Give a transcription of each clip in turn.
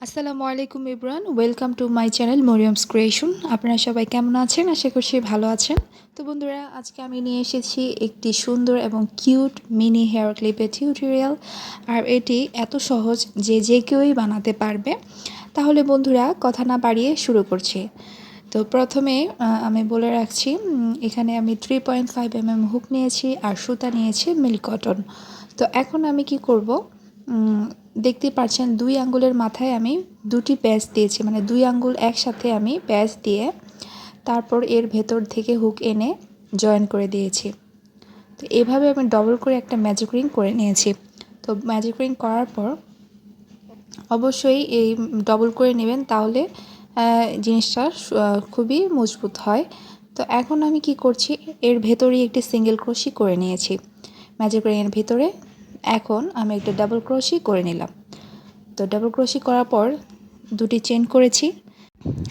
আসসালামু আলাইকুম everyone, welcome to my channel Maryam's creation. আপনারা সবাই কেমন আছেন? আশা করছি ভালো আছেন। তো বন্ধুরা, আজকে আমি নিয়ে এসেছি একটি সুন্দর এবং কিউট মিনি হেয়ার ক্লিপের টিউটোরিয়াল। আর এটি এত সহজ যে কেউই বানাতে পারবে। তাহলে বন্ধুরা, কথা না বাড়িয়ে শুরু করছি। তো প্রথমে আমি বলে রাখছি, এখানে আমি 3.5 mm হুক নিয়েছি আর সুতা নিয়েছি মিল্ক কটন। তো এখন আমি কি করব, দেখতে পাচ্ছেন 2 আঙ্গুলের মাথায় আমি দুটি প্যাচ দিয়েছি, মানে 2 আঙ্গুল একসাথে আমি প্যাচ দিয়ে তারপর এর ভেতর থেকে হুক এনে জয়েন করে দিয়েছি। তো এভাবে আমি ডবল করে একটা ম্যাজিক রিং করে নিয়েছি। তো ম্যাজিক রিং করার পর অবশ্যই এই ডবল করে নেবেন, তাহলে জিনিসটা খুবই মজবুত হয়। তো এখন আমি কি করছি, এর ভেতরেই একটি সিঙ্গেল ক্রোশি করে নিয়েছি ম্যাজিক রিংয়ের ভিতরে। এখন আমি একটা ডাবল ক্রোশি করে নিলাম। তো ডাবল ক্রোশি করার পর দুটি চেন করেছি।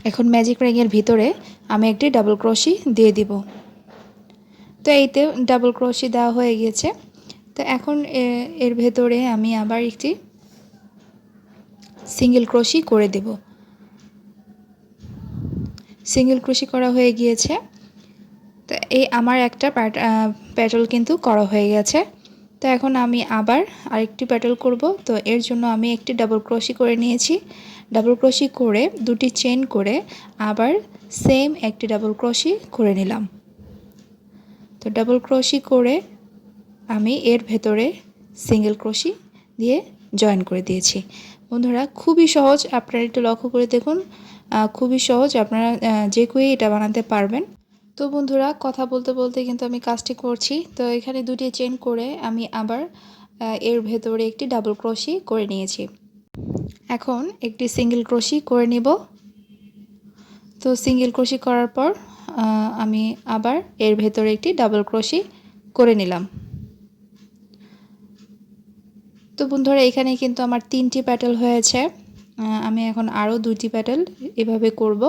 এখন ম্যাজিক রিংয়ের ভিতরে আমি একটি ডাবল ক্রোশি দিয়ে দিব। তো এইতে ডাবল ক্রোশি দেওয়া হয়ে গিয়েছে। তো এখন এর ভেতরে আমি আবার একটি সিঙ্গেল ক্রোশি করে দেব। সিঙ্গেল ক্রোশি করা হয়ে গিয়েছে। তো এই আমার একটা প্যাটেল কিন্তু করা হয়ে গেছে। তো এখন আমি আবার আরেকটি প্যাটেল করব। তো এর জন্য আমি একটি ডাবল ক্রোশি করে নিয়েছি। ডাবল ক্রোশি করে দুটি চেন করে আবার সেম একটি ডাবল ক্রোশি করে নিলাম। তো ডাবল ক্রোশি করে আমি এর ভেতরে সিঙ্গেল ক্রোশি দিয়ে জয়েন করে দিয়েছি। বন্ধুরা, খুবই সহজ, আপনারা একটু লক্ষ্য করে দেখুন। খুবই সহজ, আপনারা যে কেউই এটা বানাতে পারবেন। তো বন্ধুরা, কথা বলতে বলতে কিন্তু আমি কাজটি করছি। তো এখানে দুটি চেন করে আমি আবার এর ভেতরে একটি ডাবল ক্রোশি করে নিয়েছি। এখন একটি সিঙ্গেল ক্রোশি করে নিব। তো সিঙ্গেল ক্রোশি করার পর আমি আবার এর ভেতরে একটি ডাবল ক্রোশি করে নিলাম। তো বন্ধুরা, এখানে কিন্তু আমার 3টি প্যাটেল হয়েছে। আমি এখন আরও 2টি প্যাটেল এভাবে করব।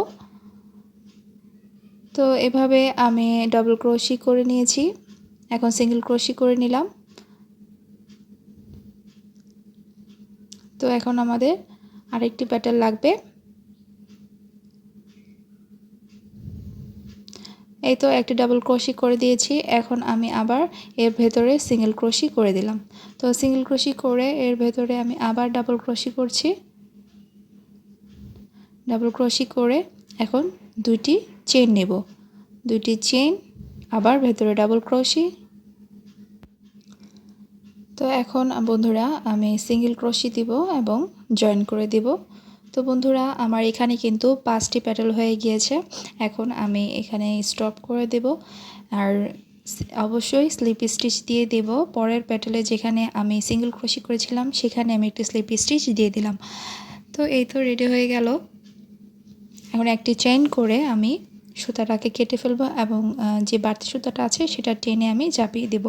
তো এভাবে আমি ডাবল ক্রোশি করে নিয়েছি। এখন সিঙ্গেল ক্রোশি করে নিলাম। তো এখন আমাদের আরেকটি প্যাটেল লাগবে। এই তো একটি ডাবল ক্রোশি করে দিয়েছি। এখন আমি আবার এর ভেতরে সিঙ্গেল ক্রোশি করে দিলাম। তো সিঙ্গেল ক্রোশি করে এর ভেতরে আমি আবার ডাবল ক্রোশি করছি। ডাবল ক্রোশি করে এখন দুইটি চেন নেব। দুইটি চেন, আবার ভেতরে ডাবল ক্রোশি। তো এখন বন্ধুরা, আমি সিঙ্গেল ক্রোশি দিব এবং জয়েন করে দিব। তো বন্ধুরা, আমার এখানে কিন্তু 5টি প্যাটেল হয়ে গিয়েছে। এখন আমি এখানে স্টপ করে দেব। আর অবশ্যই স্লিপ স্টিচ দিয়ে দেব। পরের প্যাটেলে যেখানে আমি সিঙ্গেল ক্রোশি করেছিলাম সেখানে আমি একটি স্লিপ স্টিচ দিয়ে দিলাম। তো এই তো রেডি হয়ে গেল। এখন একটি চেইন করে আমি সুতাটাকে কেটে ফেলবো এবং যে বাড়তি সুতাটা আছে সেটা টেনে আমি চাপিয়ে দেব।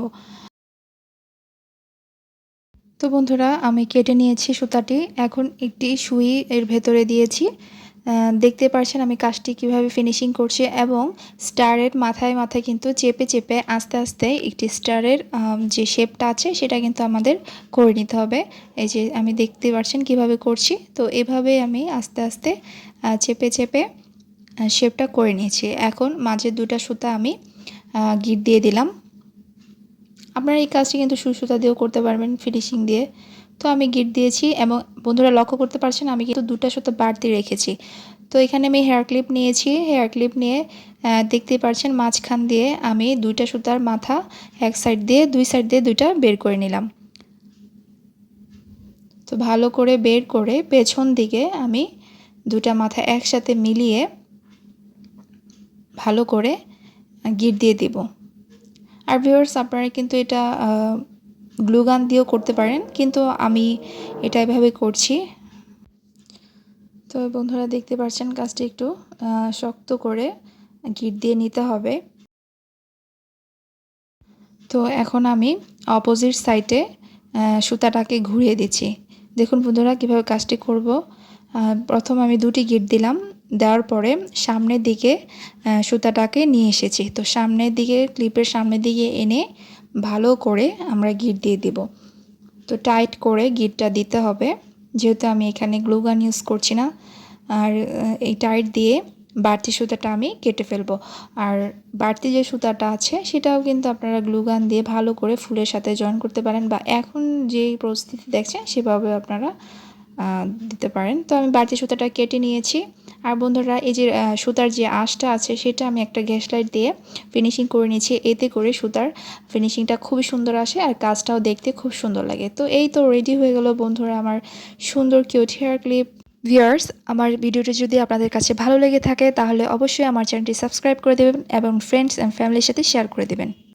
তো বন্ধুরা, আমি কেটে নিয়েছি সুতাটি। এখন একটি সুই এর ভেতরে দিয়েছি। দেখতে পাচ্ছেন আমি কাজটি কিভাবে ফিনিশিং করছি, এবং স্টারের মাথায় মাথায় কিন্তু চেপে চেপে আস্তে আস্তে একটি স্টারের যে শেপটা আছে সেটা কিন্তু আমাদের করে নিতে হবে। এই যে আমি দেখতে পাচ্ছেন কিভাবে করছি। তো এভাবে আমি আস্তে আস্তে চেপে চেপে শেপটা করে নিয়েছি। এখন মাঝে দুটা সুতা আমি গিট দিয়ে দিলাম। আপনারা এই কাজটি কিন্তু সুই সুতা দিয়েও করতে পারবেন, ফিনিশিং দিয়ে। তো আমি গিট দিয়েছি এবং বন্ধুরা লক্ষ্য করতে পারছেন আমি কিন্তু দুটা সুতা বাড়তি রেখেছি। তো এখানে আমি হেয়ার ক্লিপ নিয়েছি। হেয়ার ক্লিপ নিয়ে দেখতেই পাচ্ছেন মাঝখান দিয়ে আমি দুইটা সুতার মাথা এক সাইড দিয়ে দুই সাইড দিয়ে দুইটা বের করে নিলাম। তো ভালো করে বের করে পেছন দিকে আমি দুটা মাথা একসাথে মিলিয়ে ভালো করে গিট দিয়ে দিব। আর ভিউয়ার্স, আপনারা কিন্তু এটা গ্লু গান দিয়েও করতে পারেন, কিন্তু আমি এটা এভাবে করছি। তো বন্ধুরা, দেখতে পাচ্ছেন কাজটি একটু শক্ত করে গিট দিয়ে নিতে হবে। তো এখন আমি অপোজিট সাইডে সুতাটাকে ঘুরিয়ে দিচ্ছি। দেখুন বন্ধুরা, কিভাবে কাজটি করব। প্রথম আমি দুটি গিট দিলাম, দেওয়ার পরে সামনের দিকে সুতাটাকে নিয়ে এসেছি। তো সামনের দিকে, ক্লিপের সামনের দিকে এনে ভালো করে আমরা গিট দিয়ে দেব। তো টাইট করে গিটটা দিতে হবে। যেহেতু আমি এখানে গ্লু গান ইউজ করছি না। আর এই টাইট দিয়ে বাড়তি সুতাটা আমি কেটে ফেলবো। আর বাড়তি যে সুতাটা আছে সেটাও কিন্তু আপনারা গ্লু গান দিয়ে ভালো করে ফুলের সাথে জয়েন করতে পারেন, বা এখন যে পরিস্থিতি দেখছেন সেভাবে আপনারা দিতে পারেন। তো আমি বাড়তি সুতাটা কেটে নিয়েছি। আর বন্ধুরা, এই যে সুতার যে আঁশটা আছে সেটা আমি একটা গ্যাস লাইট দিয়ে ফিনিশিং করে নিয়েছি। এতে করে সুতার ফিনিশিংটা খুবই সুন্দর আসে আর কাজটাও দেখতে খুব সুন্দর লাগে। তো এই তো রেডি হয়ে গেল বন্ধুরা আমার সুন্দর কিউট হেয়ার ক্লিপ। ভিউয়ার্স, আমার ভিডিওটি যদি আপনাদের কাছে ভালো লেগে থাকে তাহলে অবশ্যই আমার চ্যানেলটি সাবস্ক্রাইব করে দেবেন এবং ফ্রেন্ডস অ্যান্ড ফ্যামিলির সাথে শেয়ার করে দেবেন।